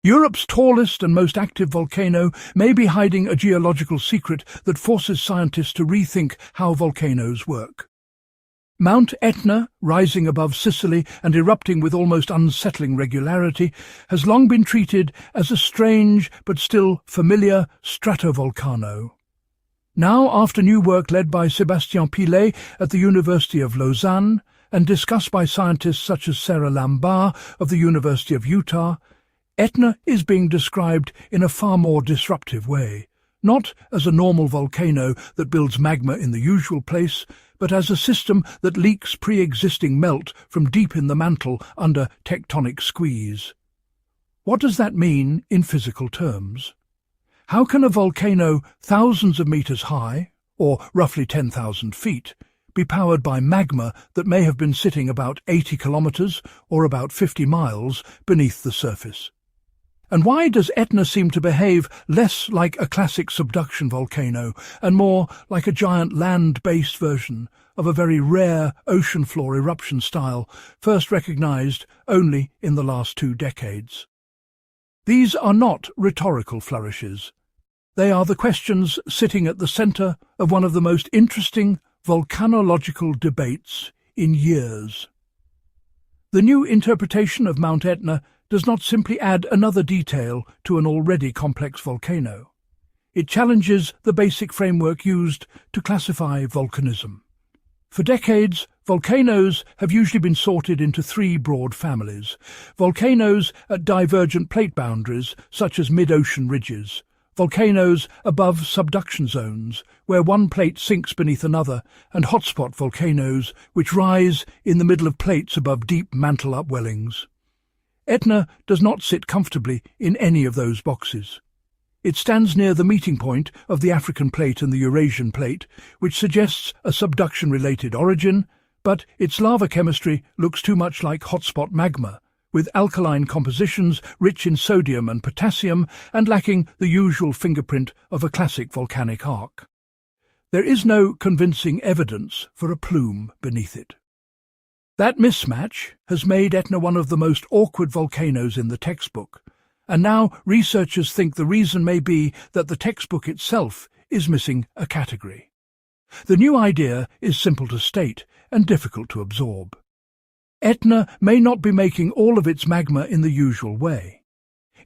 Europe's tallest and most active volcano may be hiding a geological secret that forces scientists to rethink how volcanoes work. Mount Etna, rising above Sicily and erupting with almost unsettling regularity, has long been treated as a strange but still familiar stratovolcano. Now, after new work led by Sébastien Pilet at the University of Lausanne and discussed by scientists such as Sarah Lambart of the University of Utah, Etna is being described in a far more disruptive way, not as a normal volcano that builds magma in the usual place, but as a system that leaks pre-existing melt from deep in the mantle under tectonic squeeze. What does that mean in physical terms? How can a volcano thousands of meters high, or roughly 10,000 feet, be powered by magma that may have been sitting about 80 kilometers or about 50 miles beneath the surface? And why does Etna seem to behave less like a classic subduction volcano and more like a giant land-based version of a very rare ocean floor eruption style, first recognized only in the last 2 decades? These are not rhetorical flourishes. They are the questions sitting at the center of one of the most interesting volcanological debates in years. The new interpretation of Mount Etna does not simply add another detail to an already complex volcano. It challenges the basic framework used to classify volcanism. For decades, volcanoes have usually been sorted into 3 broad families: volcanoes at divergent plate boundaries, such as mid-ocean ridges; volcanoes above subduction zones, where one plate sinks beneath another; and hotspot volcanoes, which rise in the middle of plates above deep mantle upwellings. Etna does not sit comfortably in any of those boxes. It stands near the meeting point of the African plate and the Eurasian plate, which suggests a subduction-related origin, but its lava chemistry looks too much like hotspot magma, with alkaline compositions rich in sodium and potassium and lacking the usual fingerprint of a classic volcanic arc. There is no convincing evidence for a plume beneath it. That mismatch has made Etna one of the most awkward volcanoes in the textbook, and now researchers think the reason may be that the textbook itself is missing a category. The new idea is simple to state and difficult to absorb. Etna may not be making all of its magma in the usual way.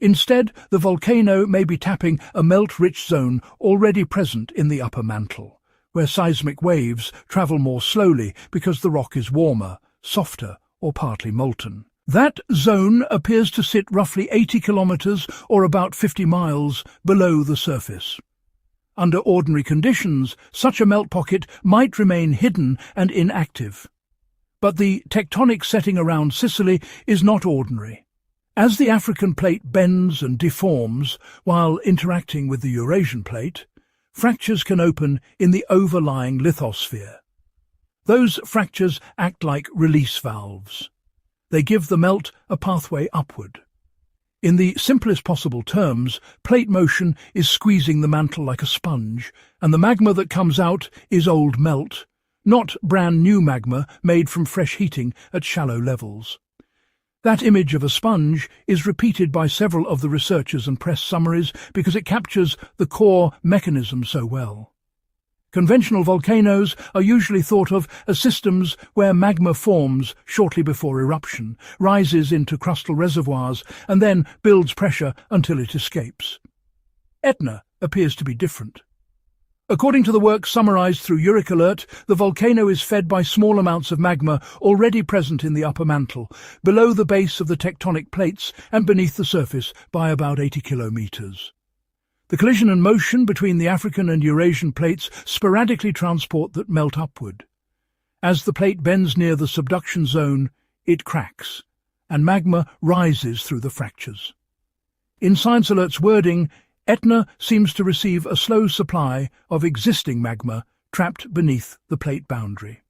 Instead, the volcano may be tapping a melt-rich zone already present in the upper mantle, where seismic waves travel more slowly because the rock is warmer, softer, or partly molten. That zone appears to sit roughly 80 kilometers or about 50 miles below the surface. Under ordinary conditions, such a melt pocket might remain hidden and inactive. But the tectonic setting around Sicily is not ordinary. As the African plate bends and deforms while interacting with the Eurasian plate, fractures can open in the overlying lithosphere. Those fractures act like release valves. They give the melt a pathway upward. In the simplest possible terms, plate motion is squeezing the mantle like a sponge, and the magma that comes out is old melt, not brand new magma made from fresh heating at shallow levels. That image of a sponge is repeated by several of the researchers and press summaries because it captures the core mechanism so well. Conventional volcanoes are usually thought of as systems where magma forms shortly before eruption, rises into crustal reservoirs, and then builds pressure until it escapes. Etna appears to be different. According to the work summarized through EuroAlert, the volcano is fed by small amounts of magma already present in the upper mantle, below the base of the tectonic plates and beneath the surface by about 80 kilometers. The collision and motion between the African and Eurasian plates sporadically transport that melt upward. As the plate bends near the subduction zone, it cracks, and magma rises through the fractures. In Science Alert's wording, Etna seems to receive a slow supply of existing magma trapped beneath the plate boundary.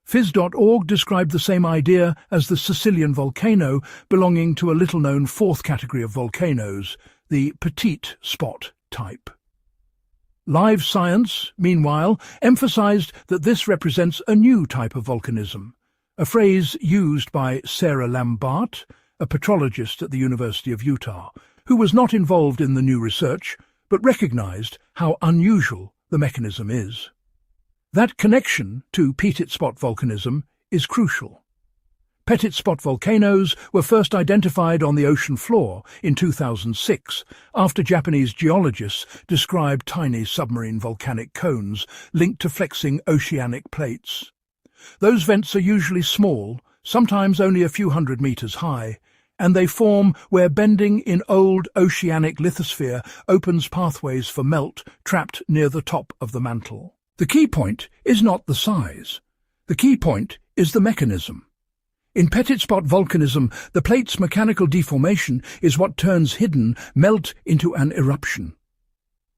Phys.org described the same idea as the Sicilian volcano, belonging to a little-known 4th category of volcanoes, the petite spot type. Live Science, meanwhile, emphasized that this represents a new type of volcanism, a phrase used by Sarah Lambart, a petrologist at the University of Utah, who was not involved in the new research, but recognized how unusual the mechanism is. That connection to petit spot volcanism is crucial. Petit spot volcanoes were first identified on the ocean floor in 2006 after Japanese geologists described tiny submarine volcanic cones linked to flexing oceanic plates. Those vents are usually small, sometimes only a few hundred meters high, and they form where bending in old oceanic lithosphere opens pathways for melt trapped near the top of the mantle. The key point is not the size. The key point is the mechanism. In petit spot volcanism, the plate's mechanical deformation is what turns hidden melt into an eruption.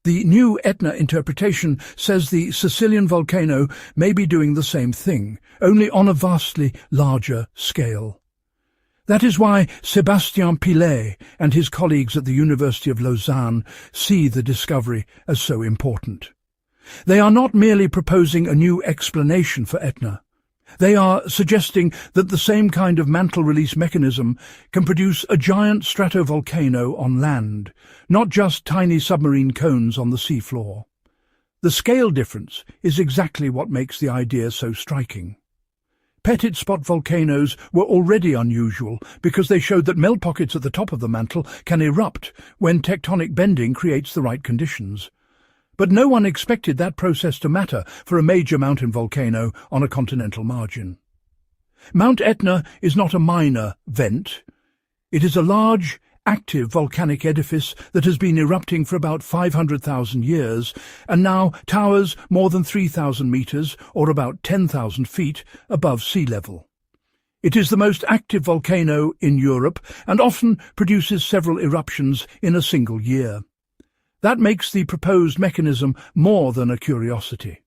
The new Etna interpretation says the Sicilian volcano may be doing the same thing, only on a vastly larger scale. That is why Sébastien Pilet and his colleagues at the University of Lausanne see the discovery as so important. They are not merely proposing a new explanation for Etna. They are suggesting that the same kind of mantle release mechanism can produce a giant stratovolcano on land, not just tiny submarine cones on the seafloor. The scale difference is exactly what makes the idea so striking. Petit spot volcanoes were already unusual because they showed that melt pockets at the top of the mantle can erupt when tectonic bending creates the right conditions. But no one expected that process to matter for a major mountain volcano on a continental margin. Mount Etna is not a minor vent. It is a large, active volcanic edifice that has been erupting for about 500,000 years and now towers more than 3,000 meters, or about 10,000 feet, above sea level. It is the most active volcano in Europe and often produces several eruptions in a single year. That makes the proposed mechanism more than a curiosity.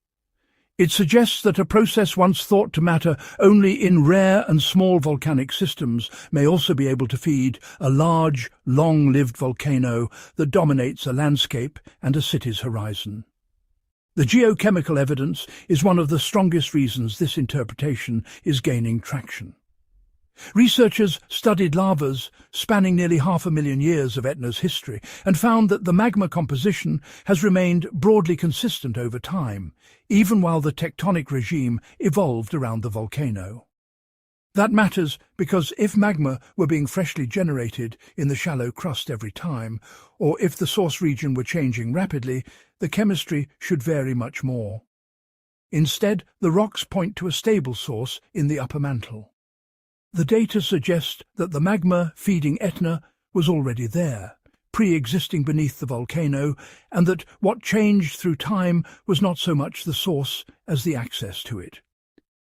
It suggests that a process once thought to matter only in rare and small volcanic systems may also be able to feed a large, long-lived volcano that dominates a landscape and a city's horizon. The geochemical evidence is one of the strongest reasons this interpretation is gaining traction. Researchers studied lavas spanning nearly 500,000 years of Etna's history and found that the magma composition has remained broadly consistent over time, even while the tectonic regime evolved around the volcano. That matters because if magma were being freshly generated in the shallow crust every time, or if the source region were changing rapidly, the chemistry should vary much more. Instead, the rocks point to a stable source in the upper mantle. The data suggest that the magma feeding Etna was already there, pre-existing beneath the volcano, and that what changed through time was not so much the source as the access to it.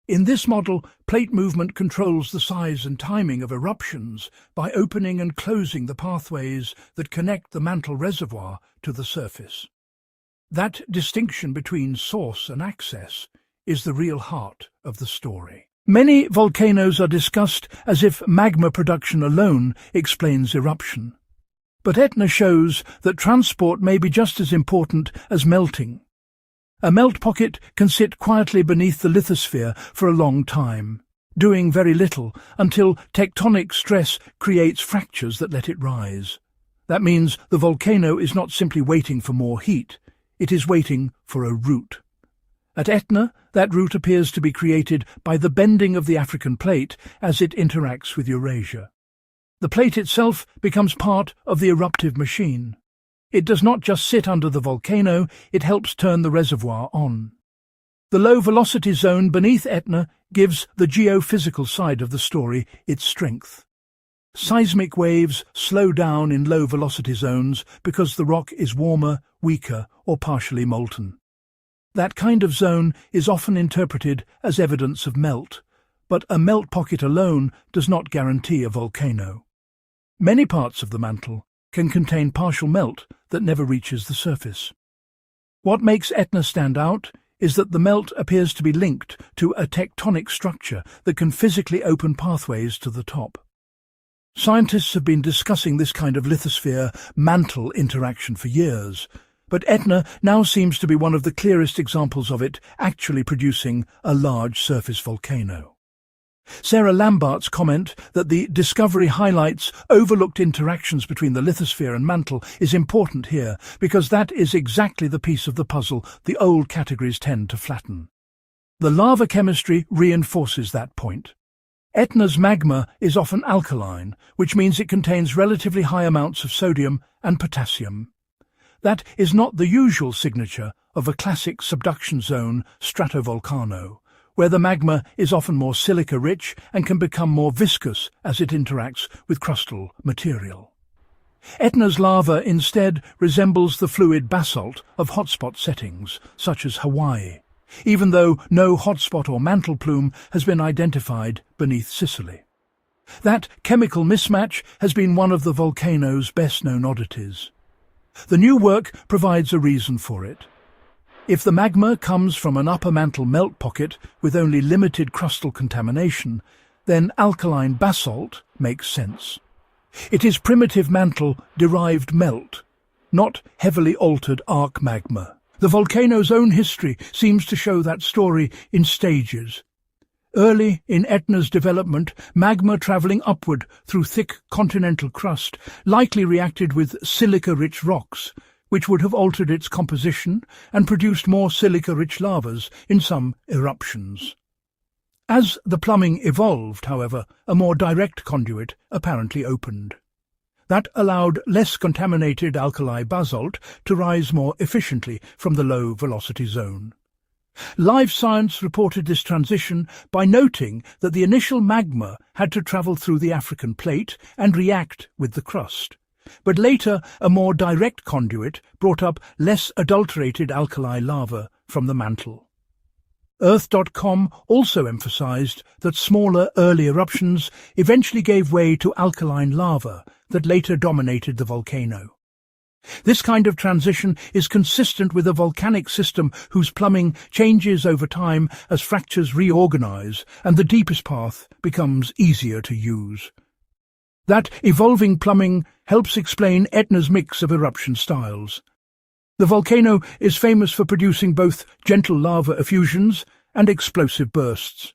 In this model, plate movement controls the size and timing of eruptions by opening and closing the pathways that connect the mantle reservoir to the surface. That distinction between source and access is the real heart of the story. Many volcanoes are discussed as if magma production alone explains eruption. But Etna shows that transport may be just as important as melting. A melt pocket can sit quietly beneath the lithosphere for a long time, doing very little until tectonic stress creates fractures that let it rise. That means the volcano is not simply waiting for more heat, it is waiting for a route. At Etna, that route appears to be created by the bending of the African plate as it interacts with Eurasia. The plate itself becomes part of the eruptive machine. It does not just sit under the volcano, it helps turn the reservoir on. The low-velocity zone beneath Etna gives the geophysical side of the story its strength. Seismic waves slow down in low-velocity zones because the rock is warmer, weaker, or partially molten. That kind of zone is often interpreted as evidence of melt, but a melt pocket alone does not guarantee a volcano. Many parts of the mantle can contain partial melt that never reaches the surface. What makes Etna stand out is that the melt appears to be linked to a tectonic structure that can physically open pathways to the top. Scientists have been discussing this kind of lithosphere-mantle interaction for years, but Etna now seems to be one of the clearest examples of it actually producing a large surface volcano. Sarah Lambart's comment that the discovery highlights overlooked interactions between the lithosphere and mantle is important here, because that is exactly the piece of the puzzle the old categories tend to flatten. The lava chemistry reinforces that point. Etna's magma is often alkaline, which means it contains relatively high amounts of sodium and potassium. That is not the usual signature of a classic subduction zone stratovolcano, where the magma is often more silica-rich and can become more viscous as it interacts with crustal material. Etna's lava instead resembles the fluid basalt of hotspot settings, such as Hawaii, even though no hotspot or mantle plume has been identified beneath Sicily. That chemical mismatch has been one of the volcano's best-known oddities. The new work provides a reason for it. If the magma comes from an upper mantle melt pocket with only limited crustal contamination, then alkaline basalt makes sense. It is primitive mantle-derived melt, not heavily altered arc magma. The volcano's own history seems to show that story in stages. Early in Etna's development, magma travelling upward through thick continental crust likely reacted with silica-rich rocks, which would have altered its composition and produced more silica-rich lavas in some eruptions. As the plumbing evolved, however, a more direct conduit apparently opened. That allowed less contaminated alkali basalt to rise more efficiently from the low-velocity zone. Live Science reported this transition by noting that the initial magma had to travel through the African plate and react with the crust. But later, a more direct conduit brought up less adulterated alkali lava from the mantle. Earth.com also emphasized that smaller early eruptions eventually gave way to alkaline lava that later dominated the volcano. This kind of transition is consistent with a volcanic system whose plumbing changes over time as fractures reorganize and the deepest path becomes easier to use. That evolving plumbing helps explain Etna's mix of eruption styles. The volcano is famous for producing both gentle lava effusions and explosive bursts.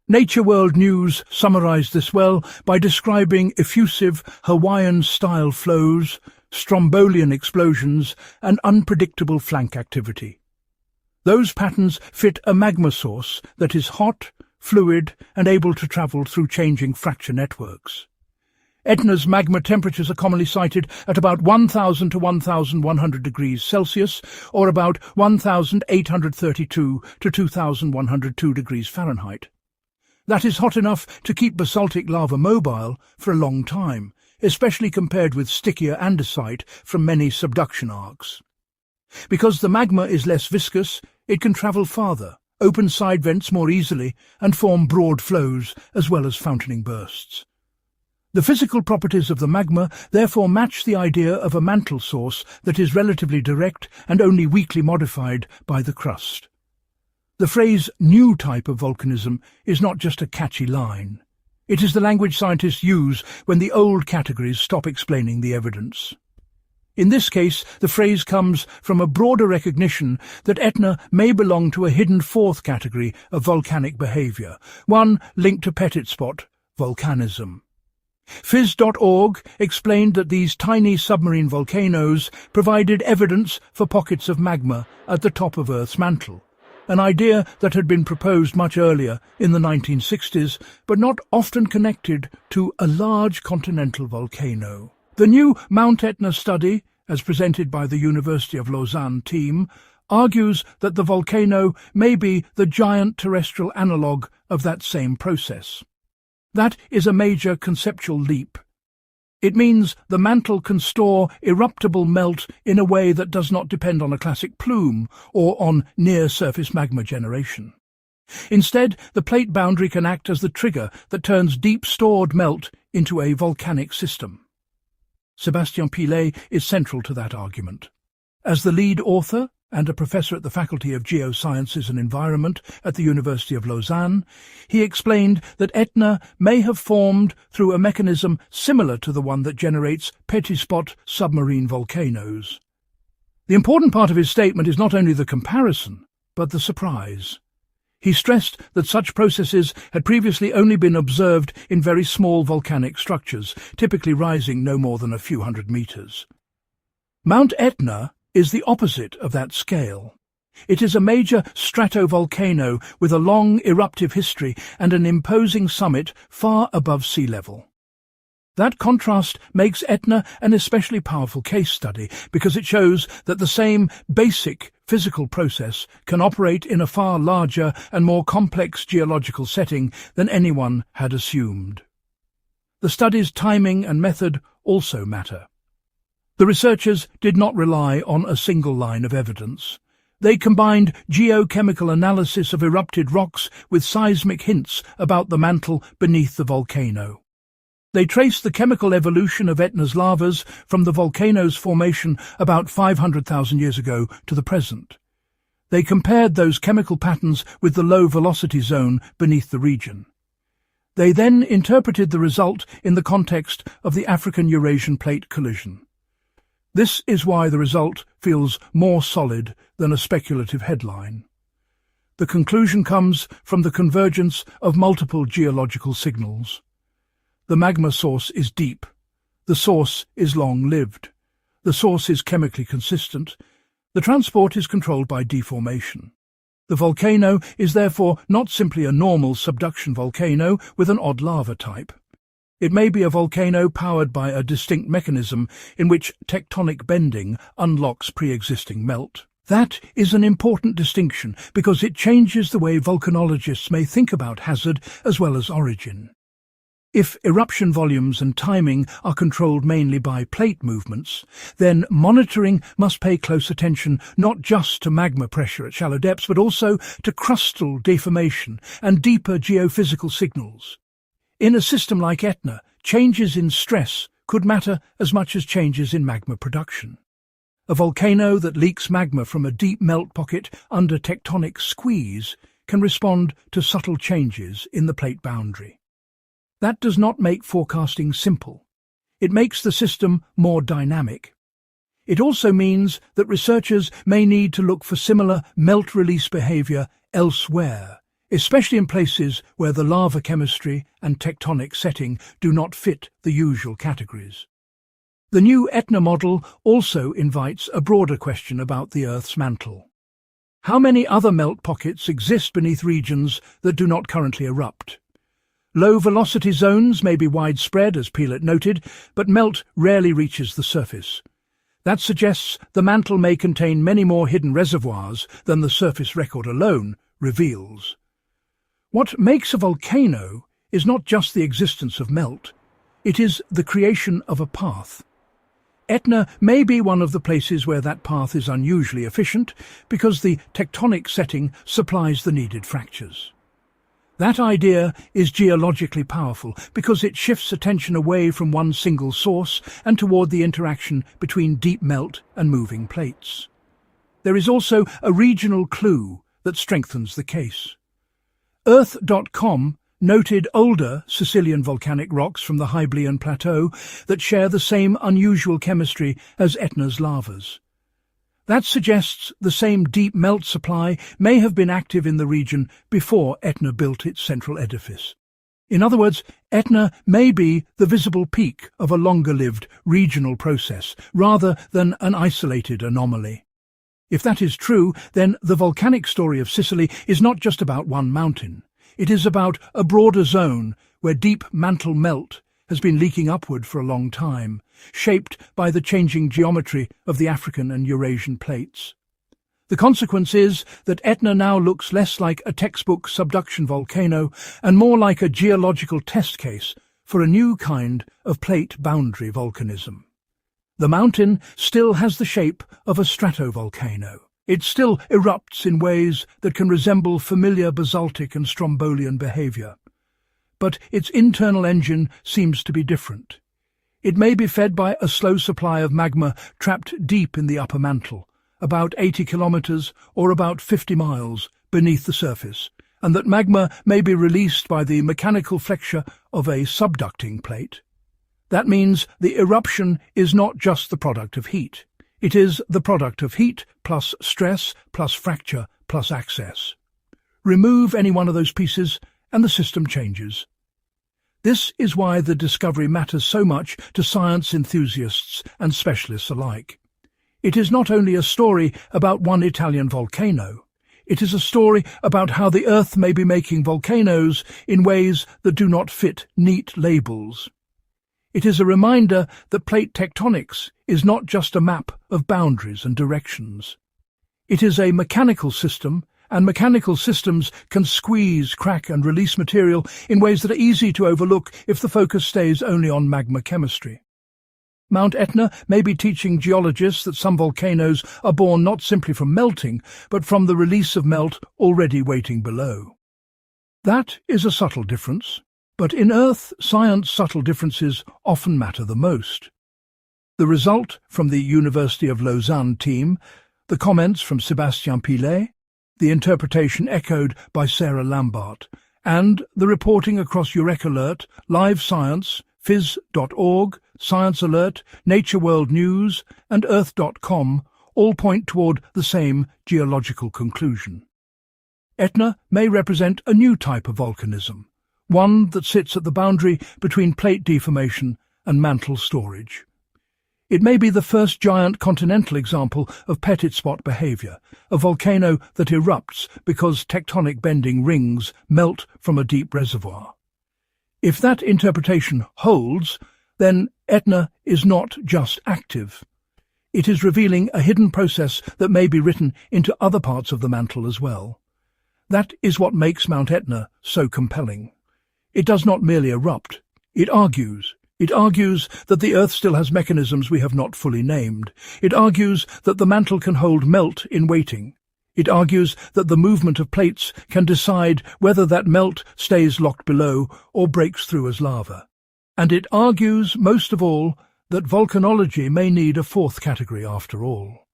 Nature World News summarized this well by describing effusive Hawaiian-style flows, strombolian explosions, and unpredictable flank activity. Those patterns fit a magma source that is hot, fluid, and able to travel through changing fracture networks. Etna's magma temperatures are commonly cited at about 1,000 to 1,100 degrees Celsius, or about 1,832 to 2,102 degrees Fahrenheit. That is hot enough to keep basaltic lava mobile for a long time, especially compared with stickier andesite from many subduction arcs. Because the magma is less viscous, it can travel farther, open side vents more easily, and form broad flows as well as fountaining bursts. The physical properties of the magma therefore match the idea of a mantle source that is relatively direct and only weakly modified by the crust. The phrase "new type of volcanism" is not just a catchy line. It is the language scientists use when the old categories stop explaining the evidence. In this case, the phrase comes from a broader recognition that Etna may belong to a hidden fourth category of volcanic behaviour, one linked to petit spot volcanism. Phys.org explained that these tiny submarine volcanoes provided evidence for pockets of magma at the top of Earth's mantle, an idea that had been proposed much earlier in the 1960s, but not often connected to a large continental volcano. The new Mount Etna study, as presented by the University of Lausanne team, argues that the volcano may be the giant terrestrial analogue of that same process. That is a major conceptual leap. It means the mantle can store eruptible melt in a way that does not depend on a classic plume or on near-surface magma generation. Instead, the plate boundary can act as the trigger that turns deep-stored melt into a volcanic system. Sébastien Pilet is central to that argument. As the lead author and a professor at the Faculty of Geosciences and Environment at the University of Lausanne, he explained that Etna may have formed through a mechanism similar to the one that generates petit spot submarine volcanoes. The important part of his statement is not only the comparison, but the surprise. He stressed that such processes had previously only been observed in very small volcanic structures, typically rising no more than a few hundred meters. Mount Etna is the opposite of that scale. It is a major stratovolcano with a long eruptive history and an imposing summit far above sea level. That contrast makes Etna an especially powerful case study because it shows that the same basic physical process can operate in a far larger and more complex geological setting than anyone had assumed. The study's timing and method also matter. The researchers did not rely on a single line of evidence. They combined geochemical analysis of erupted rocks with seismic hints about the mantle beneath the volcano. They traced the chemical evolution of Etna's lavas from the volcano's formation about 500,000 years ago to the present. They compared those chemical patterns with the low-velocity zone beneath the region. They then interpreted the result in the context of the African-Eurasian plate collision. This is why the result feels more solid than a speculative headline. The conclusion comes from the convergence of multiple geological signals. The magma source is deep. The source is long-lived. The source is chemically consistent. The transport is controlled by deformation. The volcano is therefore not simply a normal subduction volcano with an odd lava type. It may be a volcano powered by a distinct mechanism in which tectonic bending unlocks pre-existing melt. That is an important distinction because it changes the way volcanologists may think about hazard as well as origin. If eruption volumes and timing are controlled mainly by plate movements, then monitoring must pay close attention not just to magma pressure at shallow depths, but also to crustal deformation and deeper geophysical signals. In a system like Etna, changes in stress could matter as much as changes in magma production. A volcano that leaks magma from a deep melt pocket under tectonic squeeze can respond to subtle changes in the plate boundary. That does not make forecasting simple. It makes the system more dynamic. It also means that researchers may need to look for similar melt release behavior elsewhere, especially in places where the lava chemistry and tectonic setting do not fit the usual categories. The new Etna model also invites a broader question about the Earth's mantle. How many other melt pockets exist beneath regions that do not currently erupt? Low-velocity zones may be widespread, as Pilet noted, but melt rarely reaches the surface. That suggests the mantle may contain many more hidden reservoirs than the surface record alone reveals. What makes a volcano is not just the existence of melt, it is the creation of a path. Etna may be one of the places where that path is unusually efficient because the tectonic setting supplies the needed fractures. That idea is geologically powerful because it shifts attention away from one single source and toward the interaction between deep melt and moving plates. There is also a regional clue that strengthens the case. Earth.com noted older Sicilian volcanic rocks from the Hyblean Plateau that share the same unusual chemistry as Etna's lavas. That suggests the same deep melt supply may have been active in the region before Etna built its central edifice. In other words, Etna may be the visible peak of a longer-lived regional process, rather than an isolated anomaly. If that is true, then the volcanic story of Sicily is not just about one mountain. It is about a broader zone where deep mantle melt has been leaking upward for a long time, shaped by the changing geometry of the African and Eurasian plates. The consequence is that Etna now looks less like a textbook subduction volcano and more like a geological test case for a new kind of plate boundary volcanism. The mountain still has the shape of a stratovolcano. It still erupts in ways that can resemble familiar basaltic and strombolian behavior. But its internal engine seems to be different. It may be fed by a slow supply of magma trapped deep in the upper mantle, about 80 kilometers or about 50 miles beneath the surface, and that magma may be released by the mechanical flexure of a subducting plate. That means the eruption is not just the product of heat. It is the product of heat plus stress plus fracture plus access. Remove any one of those pieces and the system changes. This is why the discovery matters so much to science enthusiasts and specialists alike. It is not only a story about one Italian volcano. It is a story about how the Earth may be making volcanoes in ways that do not fit neat labels. It is a reminder that plate tectonics is not just a map of boundaries and directions. It is a mechanical system, and mechanical systems can squeeze, crack and release material in ways that are easy to overlook if the focus stays only on magma chemistry. Mount Etna may be teaching geologists that some volcanoes are born not simply from melting, but from the release of melt already waiting below. That is a subtle difference, but in Earth science subtle differences often matter the most. The result from the University of Lausanne team, the comments from Sébastien Pilet, the interpretation echoed by Sarah Lambart, and the reporting across Alert, Live Science, phys.org, Science Alert, Nature World News, and Earth.com all point toward the same geological conclusion. Etna may represent a new type of volcanism, one that sits at the boundary between plate deformation and mantle storage. It may be the first giant continental example of petit spot behavior, a volcano that erupts because tectonic bending rings melt from a deep reservoir. If that interpretation holds, then Etna is not just active. It is revealing a hidden process that may be written into other parts of the mantle as well. That is what makes Mount Etna so compelling. It does not merely erupt. It argues. It argues that the Earth still has mechanisms we have not fully named. It argues that the mantle can hold melt in waiting. It argues that the movement of plates can decide whether that melt stays locked below or breaks through as lava. And it argues, most of all, that volcanology may need a fourth category after all.